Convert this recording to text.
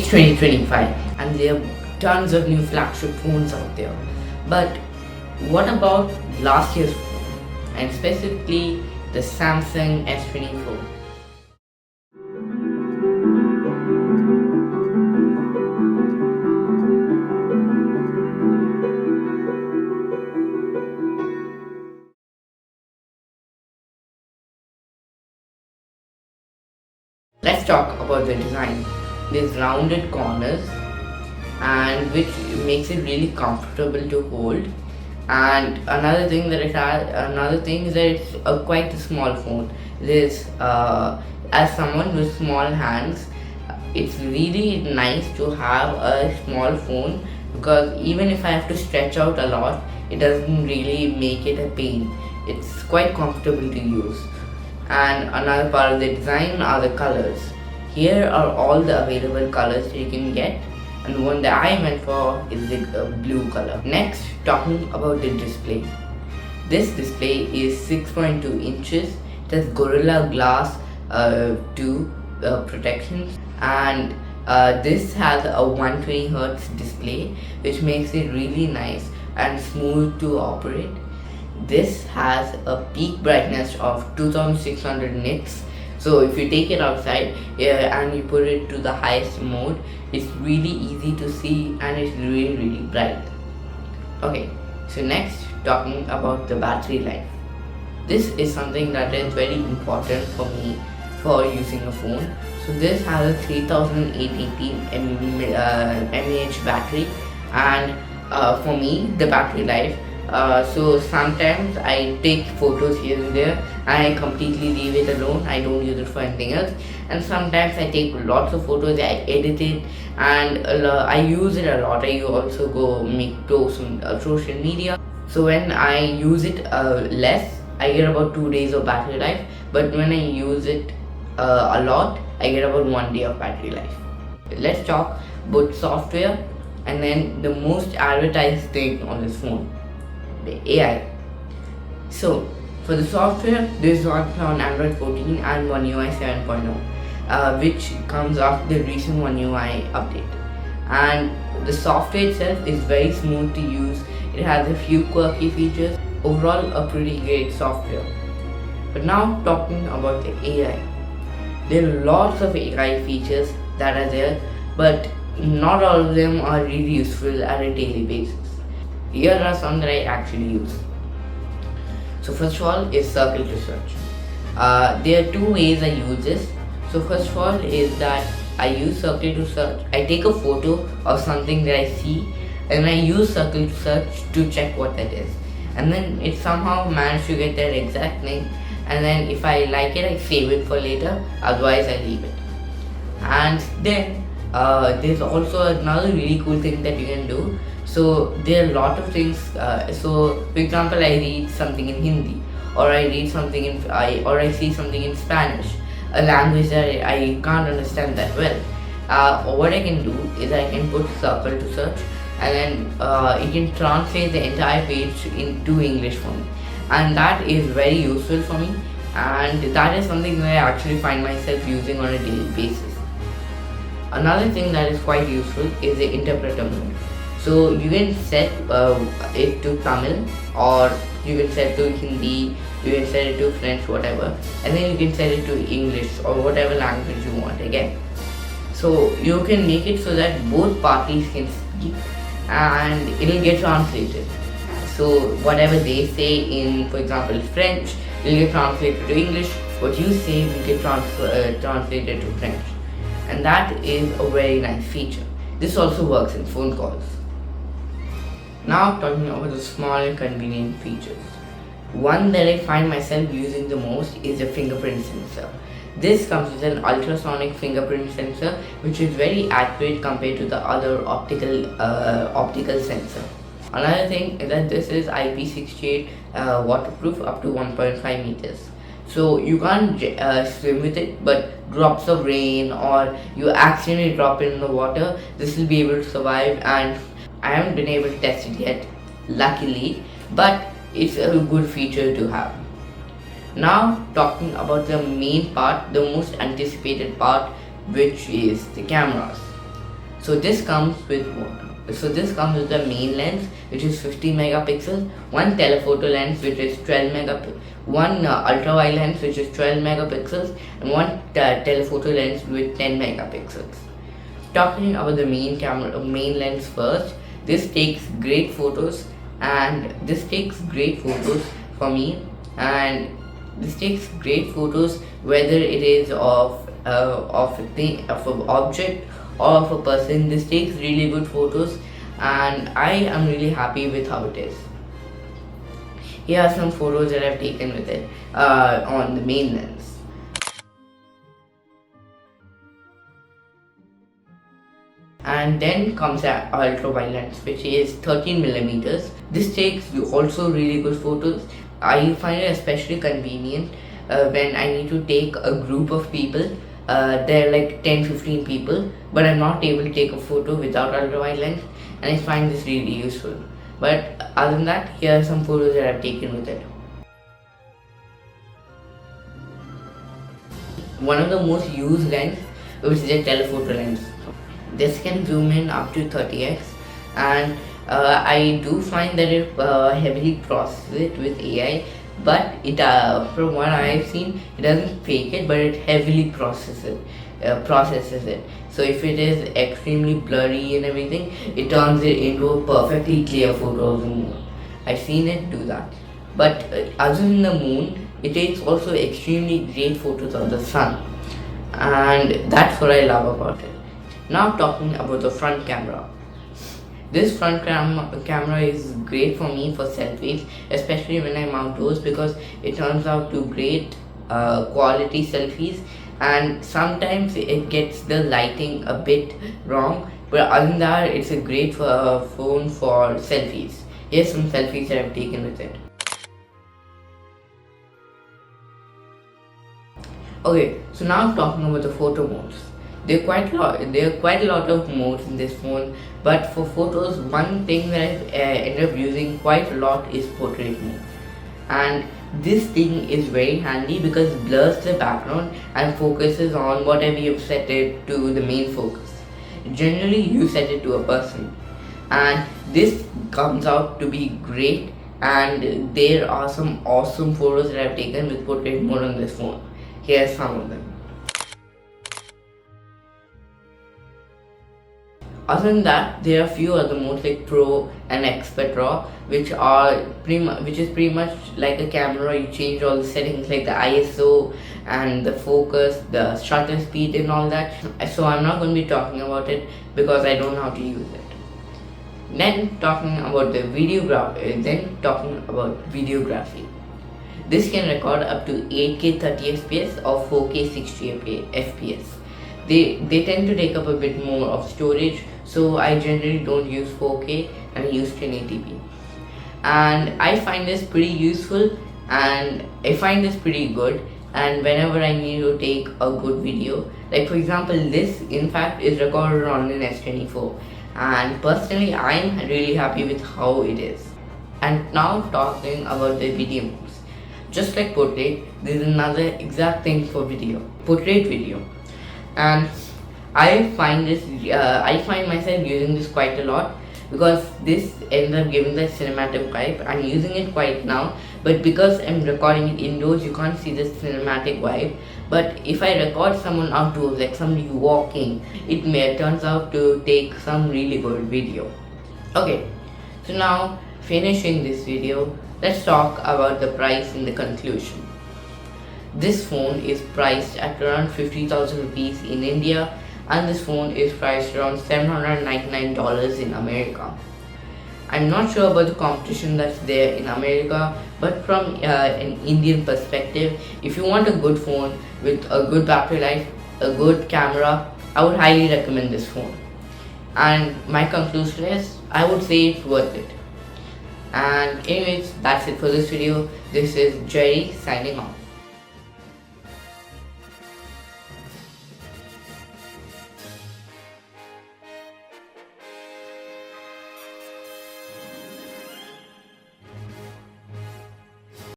2025 and there are tons of new flagship phones out there. But what about last year's phone, and specifically the Samsung S24? Let's talk about the design. There's rounded corners and which makes it really comfortable to hold. And another thing is that it's quite a small phone. As someone with small hands, it's really nice to have a small phone because even if I have to stretch out a lot, it doesn't really make it a pain. It's quite comfortable to use. And another part of the design are the colors. Here are all the available colors you can get, and the one that I went for is the blue color. Next, talking about the display. This display is 6.2 inches. It has Gorilla Glass 2 protection, and this has a 120Hz display, which makes it really nice and smooth to operate. This has a peak brightness of 2600 nits. So if you take it outside and you put it to the highest mode, it's really easy to see and it's really bright. Okay, so next, talking about the battery life. This is something that is very important for me for using a phone. So this has a 3880 mAh battery, and for me the battery life, so sometimes I take photos here and there and I completely leave it alone. I don't use it for anything else. And sometimes I take lots of photos, I edit it, and I use it a lot. I also go make posts on social media. So when I use it less, I get about 2 days of battery life. But when I use it a lot, I get about 1 day of battery life. Let's talk about software and then the most advertised thing on this phone, the AI. So for the software, there's one on Android 14 and One UI 7.0, which comes after the recent One UI update. And the software itself is very smooth to use. It has a few quirky features. Overall, a pretty great software. But now talking about the AI. There are lots of AI features that are there, but not all of them are really useful at a daily basis. Here are some that I actually use. So first of all is circle to search. There are two ways I use this. So first of all is that I use circle to search. I take a photo of something that I see and I use circle to search to check what that is. And then it somehow managed to get that exact thing, and then if I like it, I save it for later, otherwise I leave it. And then there's also another really cool thing that you can do. So there are a lot of things. So for example, I read something in Hindi, or I read something or I see something in Spanish, a language that I can't understand that well. What I can do is I can put circle to search, and then it can translate the entire page into English for me, and that is very useful for me, and that is something that I actually find myself using on a daily basis. Another thing that is quite useful is the interpreter mode. So you can set it to Tamil, or you can set it to Hindi, you can set it to French, whatever, and then you can set it to English or whatever language you want again. So you can make it so that both parties can speak and it will get translated. So whatever they say in, for example, French, will get translated to English. What you say will get translated to French, and that is a very nice feature. This also works in phone calls. Now talking about the small convenient features. One that I find myself using the most is the fingerprint sensor. This comes with an ultrasonic fingerprint sensor, which is very accurate compared to the other optical sensor. Another thing is that this is IP68 waterproof up to 1.5 meters. So you can't swim with it, but drops of rain or you accidentally drop it in the water, this will be able to survive, and I haven't been able to test it yet, luckily, but it's a good feature to have. Now talking about the main part, the most anticipated part, which is the cameras. this comes with the main lens, which is 50 megapixels, one telephoto lens which is 12 megapixels, one ultra wide lens which is 12 megapixels, and one telephoto lens with 10 megapixels. Talking about the main lens first, this takes great photos, for me, and this takes great photos whether it is of an object or of a person. This takes really good photos, and I am really happy with how it is. Here are some photos that I've taken with it on the main lens. And then comes the ultra wide lens, which is 13 millimeters. This takes also really good photos. I find it especially convenient when I need to take a group of people. They're like 10-15 people, but I'm not able to take a photo without ultra wide lens, and I find this really useful. But other than that, here are some photos that I've taken with it. One of the most used lens, which is a telephoto lens. This can zoom in up to 30x, and I do find that it heavily processes it with AI, but it from what I've seen, it doesn't fake it, but it heavily processes it. So if it is extremely blurry and everything, it turns it into a perfectly clear photo of the moon. I've seen it do that. But other than the moon, it takes also extremely great photos of the sun, and that's what I love about it. Now talking about the front camera. This front camera is great for me for selfies, especially when I'm outdoors, because it turns out to great quality selfies, and sometimes it gets the lighting a bit wrong, but other than that, it's a great phone for selfies. Here's some selfies that I've taken with it. Okay, so now talking about the photo modes. There are quite a lot of modes in this phone, but for photos, one thing that I've ended up using quite a lot is portrait mode. And this thing is very handy because it blurs the background and focuses on whatever you've set it to the main focus. Generally, you set it to a person, and this comes out to be great, and there are some awesome photos that I've taken with portrait mode on this phone. Here are some of them. Other than that, there are a few other modes like Pro and Expert RAW, which is pretty much like a camera. You change all the settings like the ISO and the focus, the shutter speed and all that. So I'm not going to be talking about it because I don't know how to use it. Then talking about videography. This can record up to 8K 30 FPS or 4K 60 FPS. They tend to take up a bit more of storage, so I generally don't use 4K and I use 1080p. And I find this pretty useful, and I find this pretty good, and whenever I need to take a good video, like for example, this in fact is recorded on an S24, and personally I'm really happy with how it is. And now talking about the video modes. Just like portrait, there is another exact thing for portrait video. And I find myself using this quite a lot because this ends up giving the cinematic vibe. I'm using it quite now, but because I'm recording it indoors, you can't see the cinematic vibe. But if I record someone outdoors, like somebody walking, it turns out to take some really good video. Okay, so now finishing this video, let's talk about the price in the conclusion. This phone is priced at around 50,000 rupees in India, and this phone is priced around $799 in America. I'm not sure about the competition that's there in America, but from an Indian perspective, if you want a good phone with a good battery life, a good camera, I would highly recommend this phone. And my conclusion is, I would say it's worth it. And anyways, that's it for this video. This is Jerry signing off.